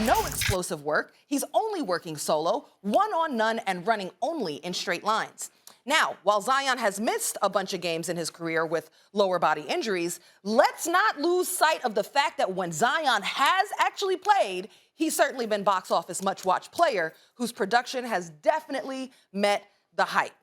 no explosive work. He's only working solo, one on none, and running only in straight lines. Now, while Zion has missed a bunch of games in his career with lower body injuries, let's not lose sight of the fact that when Zion has actually played, he's certainly been box office much-watched player whose production has definitely met the hype.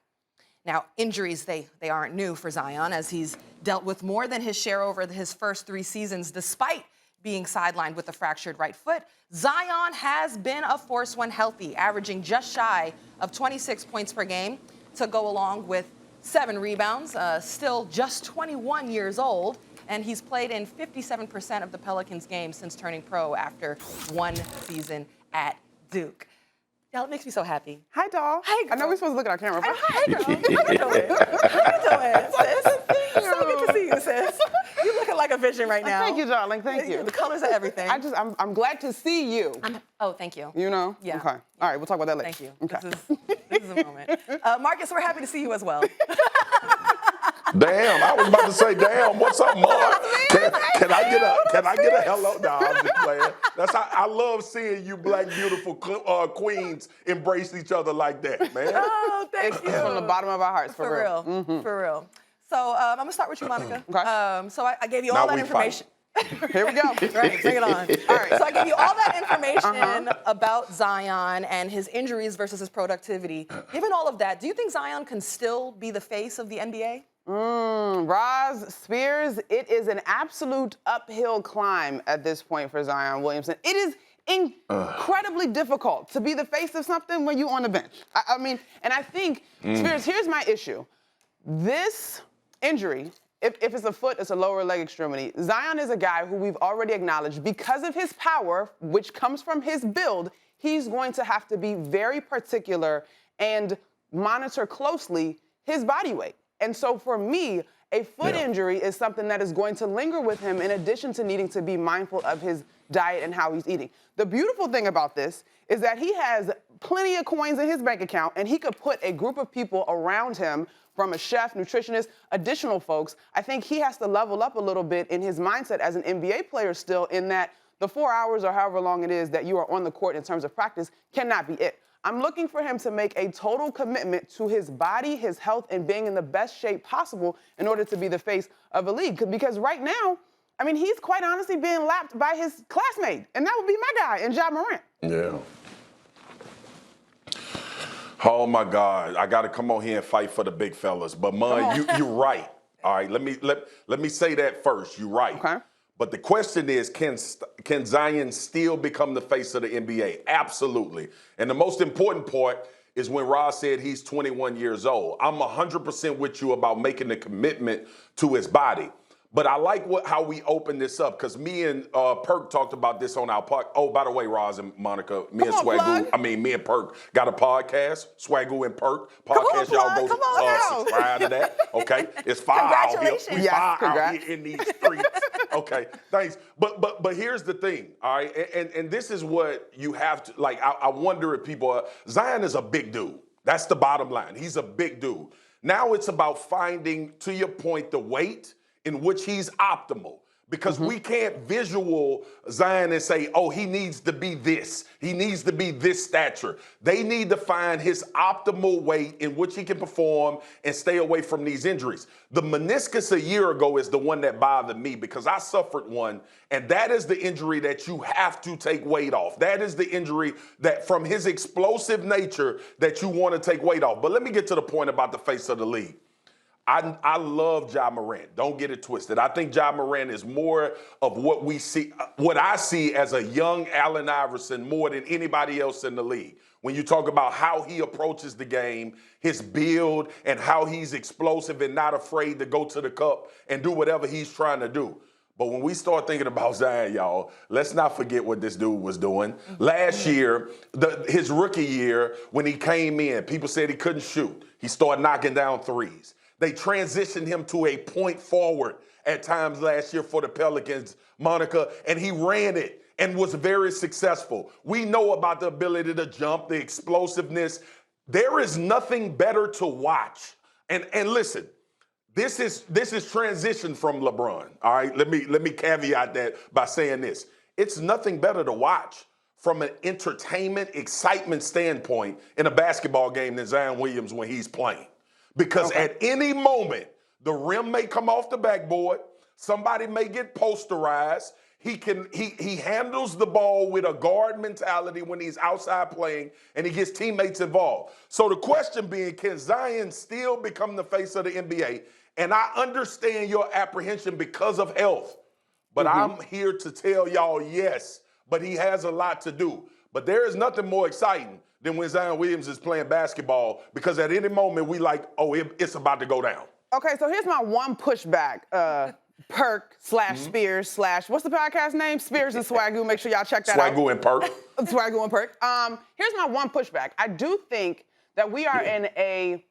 Now, injuries, they aren't new for Zion, as he's dealt with more than his share over his first 3 seasons, despite being sidelined with a fractured right foot. Zion has been a force when healthy, averaging just shy of 26 points per game to go along with 7 rebounds, still just 21 years old, and he's played in 57% of the Pelicans' games since turning pro after 1 season at Duke. Y'all, it makes me so happy. Hi, doll. Hey, girl. I know we're supposed to look at our camera. But Hi, girl. How you doing? How you doing, sis? So good to see you, sis. You looking like a vision right now. Thank you, darling. Thank you. The colors of everything. I'm glad to see you. Oh, thank you. You know? Yeah. Okay. All right, we'll talk about that later. Thank you. Okay. This is a moment. Marcus, we're happy to see you as well. Damn, I was about to say, damn, what's up, Mark? Can I get a hello? No, I'm just playing. I love seeing you black, beautiful queens embrace each other like that, man. Oh, thank you. It's from the bottom of our hearts, for real. Mm-hmm. For real. So I'm going to start with you, Monica. Okay. So I gave you all that information. Here we go. Right, bring it on. All right, so I gave you all that information about Zion and his injuries versus his productivity. Given all of that, do you think Zion can still be the face of the NBA? Roz, Spears, it is an absolute uphill climb at this point for Zion Williamson. It is incredibly difficult to be the face of something when you're on the bench. I mean, and I think, Spears, here's my issue. This injury, if it's a foot, it's a lower leg extremity. Zion is a guy who we've already acknowledged, because of his power, which comes from his build, he's going to have to be very particular and monitor closely his body weight. And so for me, a foot injury is something that is going to linger with him in addition to needing to be mindful of his diet and how he's eating. The beautiful thing about this is that he has plenty of coins in his bank account, and he could put a group of people around him, from a chef, nutritionist, additional folks. I think he has to level up a little bit in his mindset as an NBA player still, in that the 4 hours or however long it is that you are on the court in terms of practice cannot be it. I'm looking for him to make a total commitment to his body, his health, and being in the best shape possible in order to be the face of a league. Because right now, I mean, he's quite honestly being lapped by his classmate, and that would be my guy in Ja Morant. Yeah. Oh my God, I got to come on here and fight for the big fellas. But man, you're right. All right, let me say that first. You're right. Okay. But the question is, can Zion still become the face of the NBA? Absolutely. And the most important part is when Ross said he's 21 years old. I'm 100% with you about making the commitment to his body. But I like how we open this up, because me and Perk talked about this on our podcast. Oh, by the way, Roz and Monica, me and Perk got a podcast, Swagoo and Perk podcast. Y'all go subscribe to that. Okay, it's fire out here. We fire out here in these streets. Okay, thanks. But here's the thing, all right, and this is what you have to, like, I wonder if people Zion is a big dude. That's the bottom line. He's a big dude. Now it's about finding, to your point, the weight in which he's optimal. Because we can't visual Zion and say, oh, he needs to be this. He needs to be this stature. They need to find his optimal weight in which he can perform and stay away from these injuries. The meniscus a year ago is the one that bothered me, because I suffered one, and that is the injury that you have to take weight off. That is the injury that, from his explosive nature, that you want to take weight off. But let me get to the point about the face of the league. I love Ja Morant. Don't get it twisted. I think Ja Morant is more of what we see, what I see as a young Allen Iverson more than anybody else in the league. When you talk about how he approaches the game, his build, and how he's explosive and not afraid to go to the cup and do whatever he's trying to do. But when we start thinking about Zion, y'all, let's not forget what this dude was doing. Last year, his rookie year, when he came in, people said he couldn't shoot. He started knocking down threes. They transitioned him to a point forward at times last year for the Pelicans, Monica, and he ran it and was very successful. We know about the ability to jump, the explosiveness. There is nothing better to watch. And listen, this is transition from LeBron. All right, let me caveat that by saying this. It's nothing better to watch from an entertainment, excitement standpoint in a basketball game than Zion Williams when he's playing. Because at any moment, the rim may come off the backboard, somebody may get posterized. He handles the ball with a guard mentality when he's outside playing, and he gets teammates involved. So the question being, can Zion still become the face of the NBA? And I understand your apprehension because of health. But I'm here to tell y'all, yes, but he has a lot to do. But there is nothing more exciting than when Zion Williams is playing basketball, because at any moment we like, oh, it's about to go down. Okay, so here's my one pushback. Perk / Spears / what's the podcast name? Spears and Swagoo. Make sure y'all check that out. Swagoo and Perk. Swagoo and Perk. Here's my one pushback. I do think that we are in a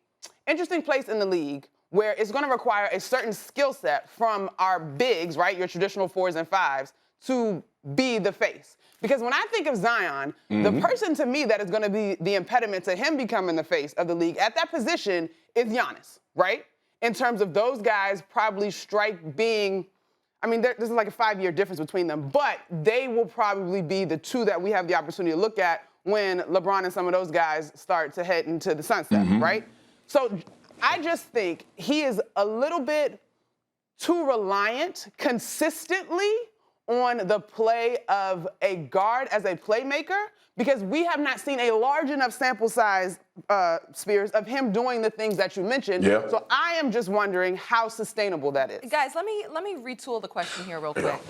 interesting place in the league where it's going to require a certain skill set from our bigs, right, your traditional 4s and 5s, to be the face. Because when I think of Zion, the person to me that is going to be the impediment to him becoming the face of the league at that position is Giannis, right? In terms of those guys probably strike being, I mean, this is like a 5-year difference between them, but they will probably be the two that we have the opportunity to look at when LeBron and some of those guys start to head into the sunset, right? So I just think he is a little bit too reliant consistently on the play of a guard as a playmaker, because we have not seen a large enough sample size, Spears, of him doing the things that you mentioned. Yeah. So I am just wondering how sustainable that is. Guys, let me retool the question here real quick.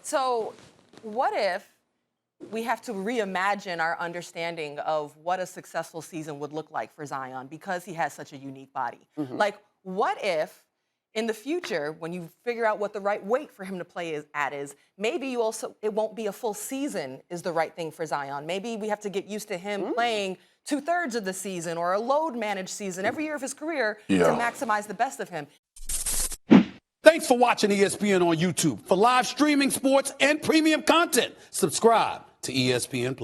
So what if we have to reimagine our understanding of what a successful season would look like for Zion because he has such a unique body? Like, what if in the future, when you figure out what the right weight for him to play is, maybe it won't be a full season is the right thing for Zion. Maybe we have to get used to him playing 2/3 of the season or a load managed season every year of his career to maximize the best of him. Thanks for watching ESPN on YouTube. For live streaming sports and premium content, subscribe to ESPN+.